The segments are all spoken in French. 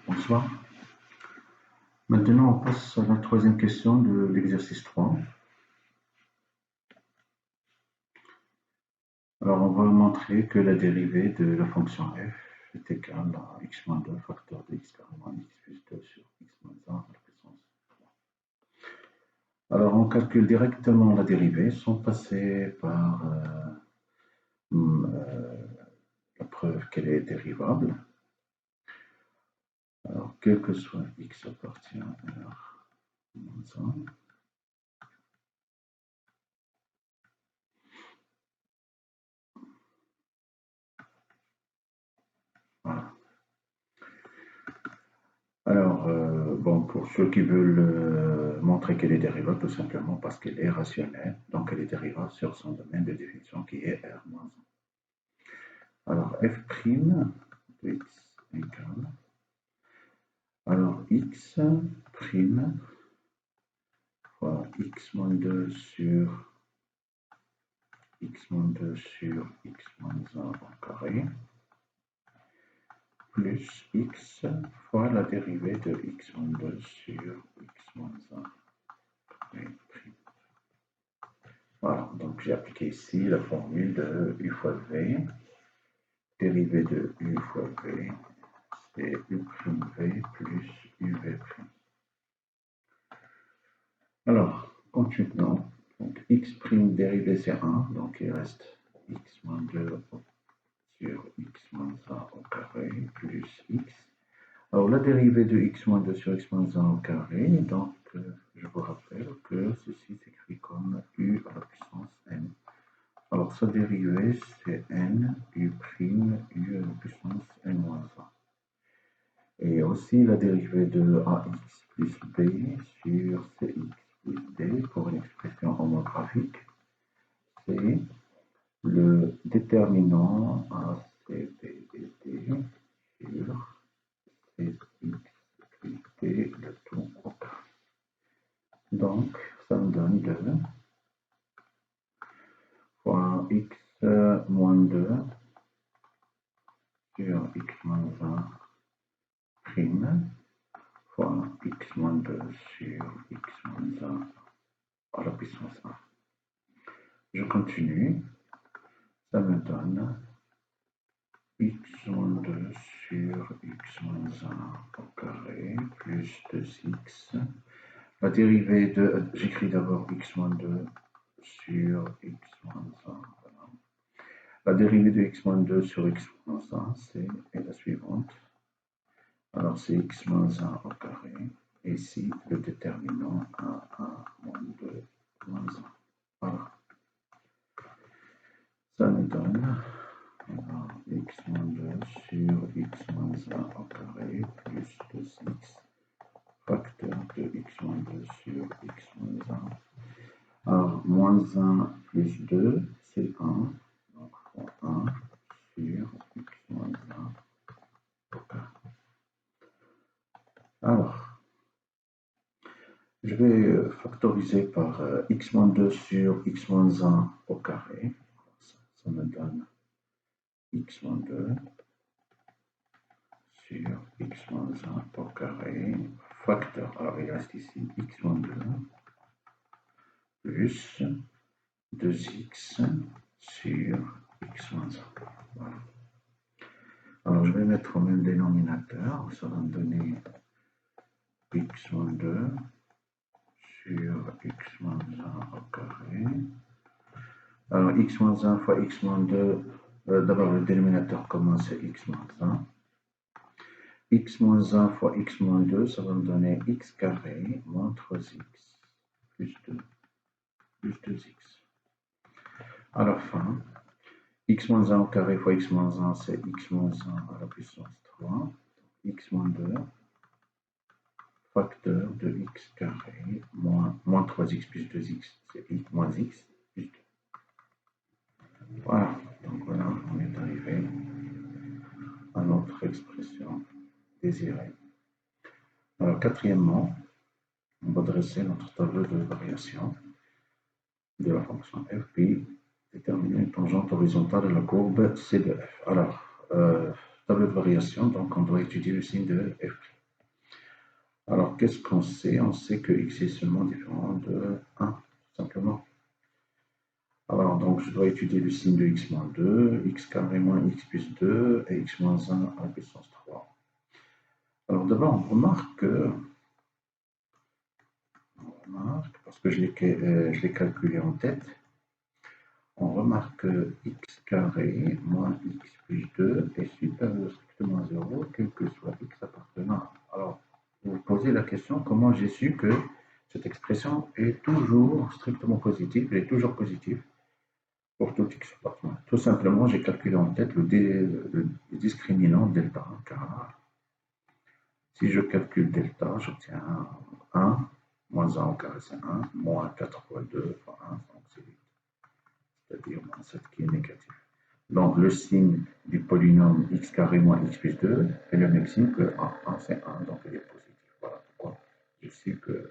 Bonsoir. Maintenant, on passe à la troisième question de l'exercice 3. Alors, on va montrer que la dérivée de la fonction f est égale à x moins 2 facteur de x carré moins x plus 2 sur x moins 1 à la puissance 3. Alors, on calcule directement la dérivée sans passer par la preuve qu'elle est dérivable. Alors, quel que soit x appartient à r moins 1, voilà. Alors, bon, pour ceux qui veulent montrer qu'elle est dérivable, tout simplement parce qu'elle est rationnelle, donc elle est dérivable sur son domaine de définition qui est R-1. Alors, f' de x égale, alors x' fois x moins 2 sur x moins 2 sur x moins 1 au carré, plus x fois la dérivée de x moins 2 sur x moins 1 carré prime. Voilà, donc j'ai appliqué ici la formule de u fois v, dérivée de u fois v, c'est u' v plus uv'. Alors, continuons. Donc x' dérivée c'est 1, donc il reste x moins 2 sur x moins 1 au carré plus x. Alors la dérivée de x moins 2 sur x moins 1 au carré, donc je vous rappelle que ceci s'écrit comme u à la puissance n. Alors sa dérivée c'est n u' u à la puissance n moins 1. Et aussi la dérivée de ax plus b sur cx plus d pour une expression homographique, c'est le déterminant ACB dt sur cx plus d le tout au carré. Donc ça me donne 2 fois x moins 2 sur x moins 1 prime fois x moins 2 sur x moins 1 à la puissance 1. Je continue, ça me donne x moins 2 sur x moins 1 au carré plus 2x. La dérivée de, j'écris d'abord x moins 2 sur x moins 1. Voilà. La dérivée de x moins 2 sur x moins 1, c'est la suivante. Alors c'est x moins 1 au carré, et ici le déterminant à 1 moins 2 moins 1. Voilà. Ça me donne x moins 2 sur x moins 1 au carré plus 2x, facteur de x moins 2 sur x moins 1. Alors, moins 1 plus 2, c'est 1. Donc, fois 1 sur x moins 1 au carré. Alors, je vais factoriser par x moins 2 sur x moins 1 au carré. Ça me donne x moins 2 sur x moins 1 au carré, facteur, alors il reste ici x moins 2 plus 2x sur x moins 1. Voilà. Alors je vais mettre au même dénominateur, ça va me donner x moins 2 sur x moins 1 au carré. Alors x moins 1 fois x moins 2, d'abord le dénominateur commun c'est x moins 1. X moins 1 fois x moins 2, ça va me donner x carré moins 3x plus 2 plus 2x. À la fin, x moins 1 au carré fois x moins 1, c'est x moins 1 à la puissance 3. X moins 2, facteur de x carré moins 3x plus 2x, c'est moins x plus 2. Voilà, donc voilà, on est arrivé à notre expression désirée. Alors, quatrièmement, on va dresser notre tableau de variation de la fonction f, puis déterminer une tangente horizontale de la courbe C de f. Alors, tableau de variation, donc on doit étudier le signe de f'. Alors, qu'est-ce qu'on sait? On sait que x est seulement différent de 1, tout simplement. Alors, donc, je dois étudier le signe de x moins 2, x carré moins x plus 2 et x moins 1 à la puissance 3. Alors, d'abord, on remarque, parce que je l'ai calculé en tête, on remarque que x carré moins x plus 2 est supérieur strictement à 0, quel que soit x appartenant. Alors, vous vous posez la question, comment j'ai su que cette expression est toujours strictement positive, elle est toujours positive pour tout x appartenant. Tout simplement, j'ai calculé en tête le discriminant delta, car si je calcule delta, j'obtiens 1, moins 1 au carré c'est 1, moins 4 fois 2 fois 1, donc c'est-à-dire moins 7 qui est négatif. Donc le signe du polynôme x carré moins x plus 2 est le même signe que 1 c'est 1, donc il est positif. Voilà pourquoi je sais que...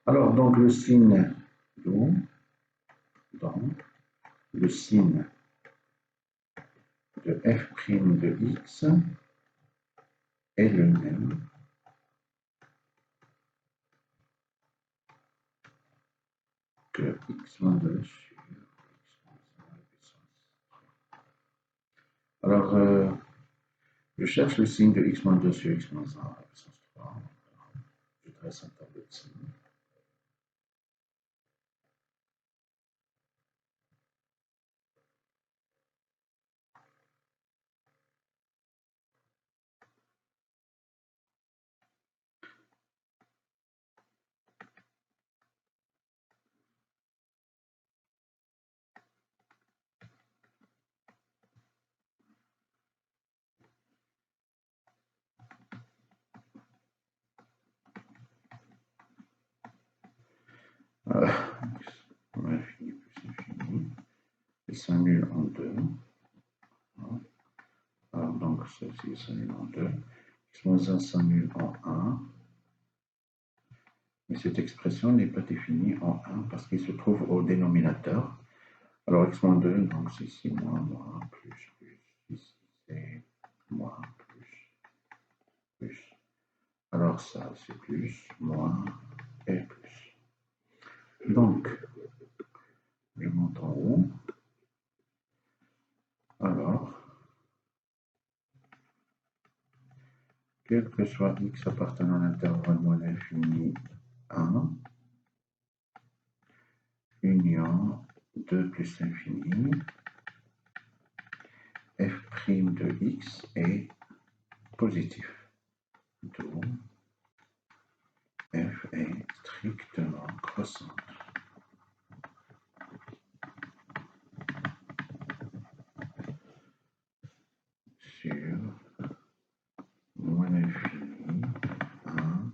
Alors donc le signe donc le signe de f' de x est le même que x moins 2 sur x moins 1 puissance. Alors, je cherche le signe de x moins 2 sur x moins 1 à la puissance 3. Je dresse un tableau de signes. Infini plus infini. Il s'annule en 2. Alors, donc, ceci s'annule en 2. X moins 1 s'annule en 1. Mais cette expression n'est pas définie en 1 parce qu'il se trouve au dénominateur. Alors, x moins 2, donc c'est ici moins, moins, plus, ici c'est moins, plus. Alors, ça c'est plus, moins et plus. Donc, je monte en haut. Alors, quel que soit x appartenant à l'intervalle moins l'infini 1, union 2 plus infini, f' de x est positif. D'où f est strictement croissante. Sur moins l'infini 1,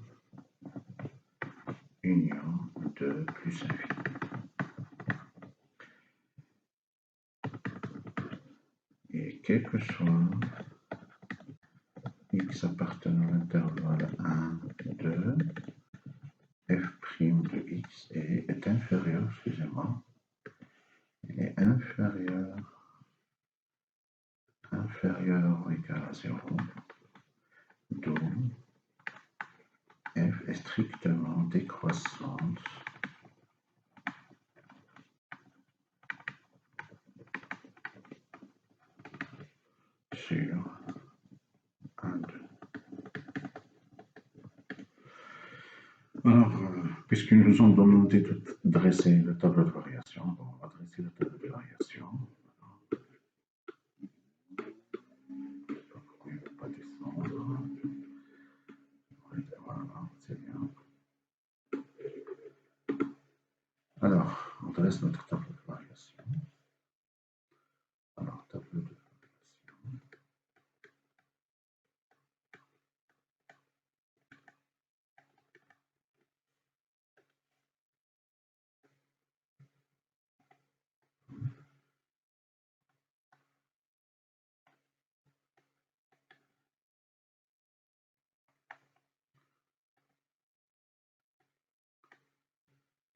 union 2 plus infini. Et quel que soit x appartenant à l'intervalle 1, 2, f' de x est inférieur, excusez-moi, est inférieur ou égal à 0, d'où f est strictement décroissante sur 1, 2. Alors, puisqu'ils nous ont demandé de dresser le tableau de variation, bon, on va dresser le tableau de variation. Pourquoi il ne veut pas descendre? Voilà, c'est bien. Alors, on dresse notre tableau de variation. Alors, tableau de variation.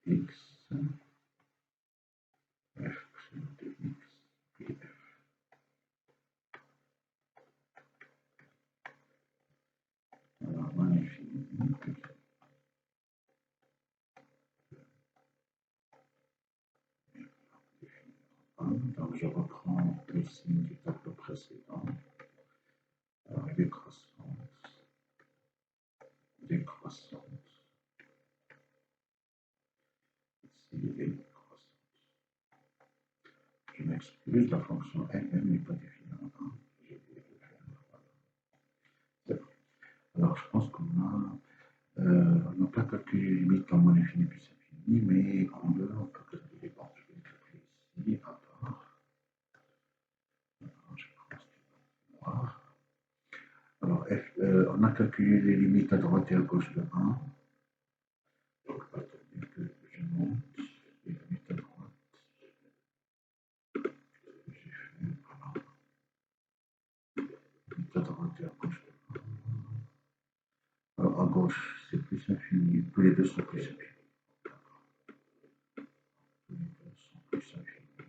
X, f' de x, et f. Alors, moins l'infini. Donc je reprends le signe du tableau précédent. Alors, décroissance, décroissance. Ici, décroissance. Je m'excuse, la fonction elle-même n'est pas définie. Alors, je pense qu'on a, on n'a pas calculé les limites en moins l'infini plus infini, mais en deux, on peut calculer. Bon, je vais calculer ici, à part. Alors, je pense qu'il va voir. Alors, on a calculé les limites à droite et à gauche de 1. Donc, attendez que je monte les limites à droite. J'ai fait, voilà. Limites à droite et à gauche de 1. Alors, à gauche, c'est plus infini. Tous les deux sont plus infinis. Tous les deux sont plus infinis.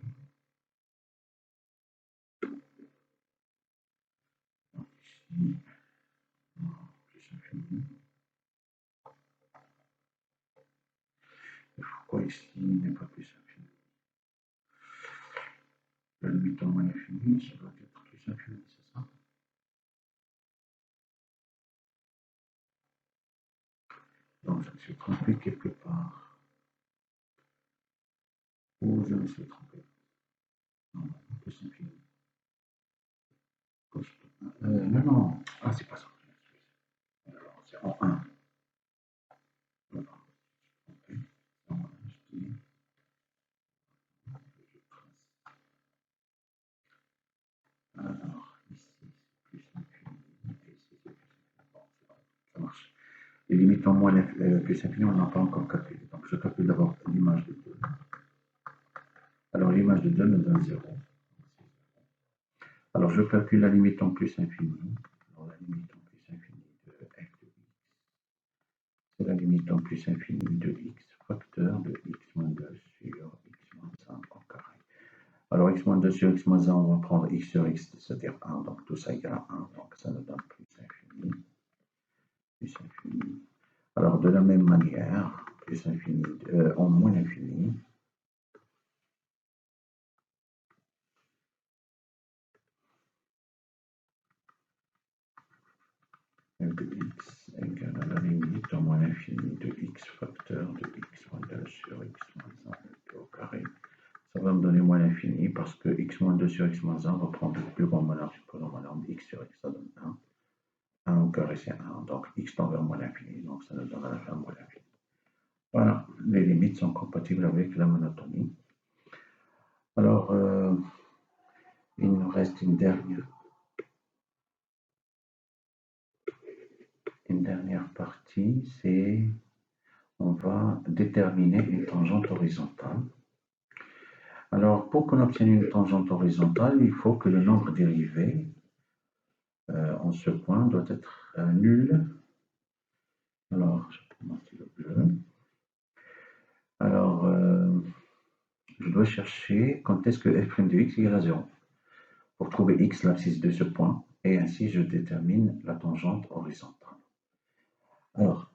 Donc, ici, plus infini. Pourquoi ici n'est pas plus infini? La limite en moins infini, ça doit être plus infini, c'est ça? Donc, je me suis trompé quelque part. Ou je me suis trompé. Non, plus infini. Non, non. Ah, c'est pas ça. C'est en 1. Voilà. Okay. Alors, ici, c'est plus infini. Et ici, c'est plus infini. Bon, ça marche. Les limites en moins plus infini, on n'a pas encore calculé. Donc, je calcule d'abord l'image de 2. Alors, l'image de 2 me donne 0. Alors, je calcule la limite en plus infini. Alors, la limite en plus infini de f de x, c'est la limite en plus infini de x, facteur de x moins 2 sur x moins 1 au carré. Alors, x moins 2 sur x moins 1, on va prendre x sur x, c'est-à-dire 1. Donc, tout ça égale à 1. Donc, ça nous donne plus infini. Plus infini. Alors, de la même manière, plus infini en moins infini. F de x égale à la limite en moins l'infini de x facteur de x moins 2 sur x moins 1 au carré. Ça va me donner moins l'infini parce que x moins 2 sur x moins 1 va prendre le plus grand malheur sur le plus grand malheur. X sur x, ça donne 1. 1 au carré, c'est 1. Donc x tend vers moins l'infini. Donc ça nous donne à la fin moins l'infini. Voilà, les limites sont compatibles avec la monotonie. Alors, il nous reste une dernière partie, c'est on va déterminer une tangente horizontale. Alors, pour qu'on obtienne une tangente horizontale, il faut que le nombre dérivé en ce point doit être nul. Alors, je vais commencer le bleu. Alors, je dois chercher quand est-ce que f' de x égale à 0 pour trouver x, l'abscisse de ce point, et ainsi je détermine la tangente horizontale. Alors,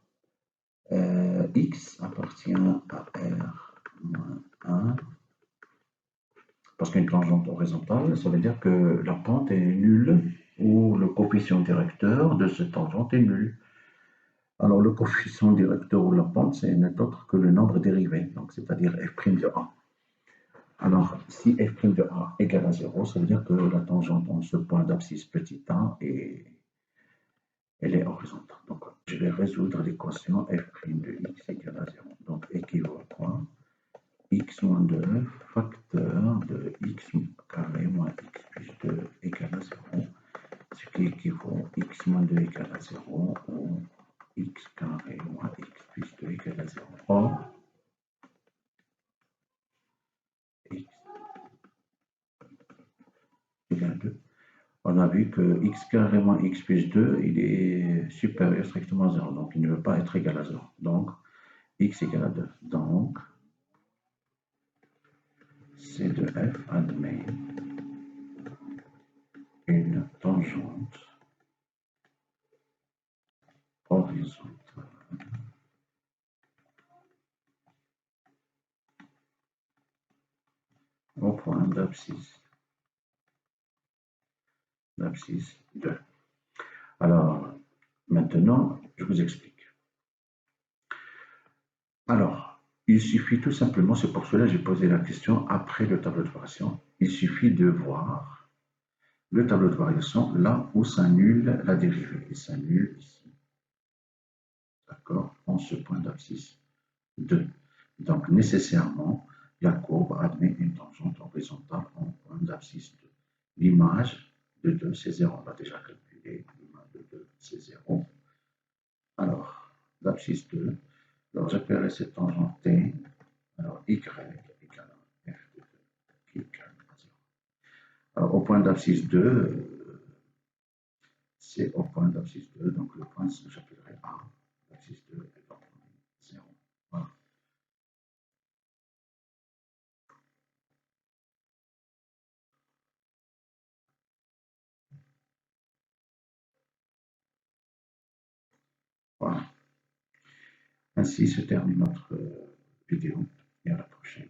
x appartient à r moins 1, parce qu'une tangente horizontale, ça veut dire que la pente est nulle, ou le coefficient directeur de cette tangente est nul. Alors, le coefficient directeur ou la pente, c'est n'est autre que le nombre dérivé, donc c'est-à-dire f' de a. Alors, si f' de a égale à 0, ça veut dire que la tangente en ce point d'abscisse petit a elle est horizontale. Donc, je vais résoudre l'équation f' de x égale à 0. Donc, équivaut à quoi? X moins 2 facteur de x carré moins x plus 2 égale à 0. Ce qui équivaut à x moins 2 égale à 0 ou x carré moins x plus 2 égale à 0. Or, x égale à 2. On a vu que x carré moins x plus 2, il est supérieur strictement à 0. Donc, il ne veut pas être égal à 0. Donc, x égale à 2. Donc, C de f admet une tangente horizontale au point d'abscisse 2. Alors, maintenant, je vous explique. Alors, il suffit tout simplement, c'est pour cela que j'ai posé la question après le tableau de variation, il suffit de voir le tableau de variation là où s'annule la dérivée. Il s'annule ici. D'accord? En ce point d'abscisse 2. Donc, nécessairement, la courbe admet une tangente horizontale en point d'abscisse 2. L'image de 2, c'est 0. On l'a déjà calculé. L'image de 2, c'est 0. Alors, l'abscisse 2. Alors, j'appellerai cette tangente T. Alors, Y égale à F de 2 qui égale à 0. Alors, au point d'abscisse 2, c'est au point d'abscisse 2. Donc, le point, j'appellerai A. L'abscisse 2 est donc 0. Voilà. Voilà. Ainsi se termine notre vidéo et à la prochaine.